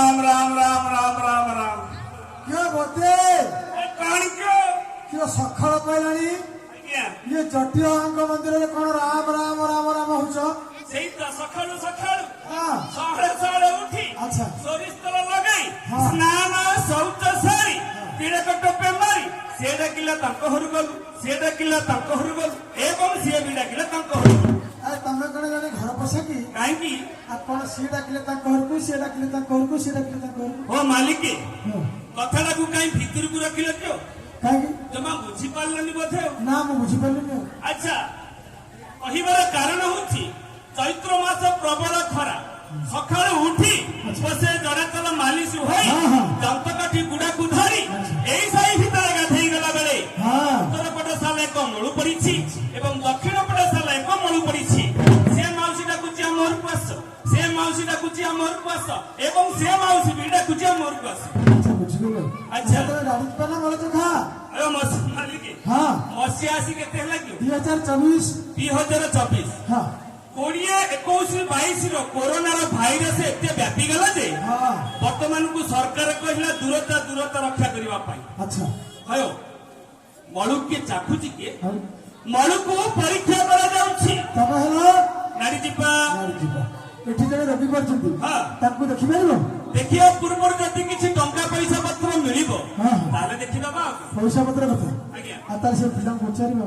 राम राम राम राम राम राम क्यों बोते कौन क्यों क्यों सकाल कहलानी आज्ञा ये जटिल मंदिर में कौन राम राम राम राम होच सेई तो सकाळू सकाळू हाँ साढ़े साढ़े उठी अच्छा सोरिष तेल लगाई हाँ। स्नान शौच सारी तिलक टोपे मारी से डाकिला तांको हरु गलु से डाकिला तांको हरु गलु एवं से भी डाकिला तांको हरु गलु अरे तमें कौन जाने घर पसा की काहेकि ଆପଣ ସିଏ ଡାକିଲେ ତାଙ୍କ ଘରକୁ ସିଏ ଡାକିଲେ ତାଙ୍କ ଘରକୁ ସିଏ ଡାକିଲେ ତାଙ୍କ ଘରକୁ ओ मालिक ହଁ। कथाटाକୁ काई भितरକୁ रखिले तो କାହିଁକି जमा बुझी पारलनी बोधे ନା ମୁଁ ବୁଝିପାରିଲିନି ଆଉ। अच्छा कहबार कारण होची चैत्र मास प्रबल खरा सकाळ उठी बसे जड़ातल मालिश होई हाँ, हाँ। दंतकाठी गुड़ा को धरी एई साई भीतर गाधई गला बेले हाँ उत्तर पट साल एक मळु पड़िछि एवं दक्षिण पट साल एक मळु पड़िछि से माउसी डाकुची हमर को आस से माउसी डाकुची हमर को आस एवं से माउसी भी डाकुची हमर को आस अच्छा बुझिगलो अच्छा। ତମେ ଗାଡି ପାଲା मला तो खा अरे मस मालिक हाँ मसी आसी केते लागियो 2024 2024 हाँ 20 21 22 कोरोना भाइरस एते व्यापी गला जे हाँ वर्तमान को सरकार कहला दूरता रक्षा करबा पाई अच्छा भयो मळु के चाखुची के ଆଉ मळु को परीक्षा करा जाउछि ତମେ ହେଲ नारी जीपा ଗାଡି ଯିବା ଏଠି ଜଣେ ରୋଗୀ କରିଛନ୍ତି ହଁ ତାଙ୍କୁ ଦେଖିପାରିବ देखियो पूर्व जदि किछि टंका पैसा पत्र मिलिबो हाँ ताले देखिबा बा ପଇସା ପତ୍ର କଥା आज्ञा ଆଉ ତାହେଲେ ସେ ପିଲାଙ୍କୁ ପଚାରିବ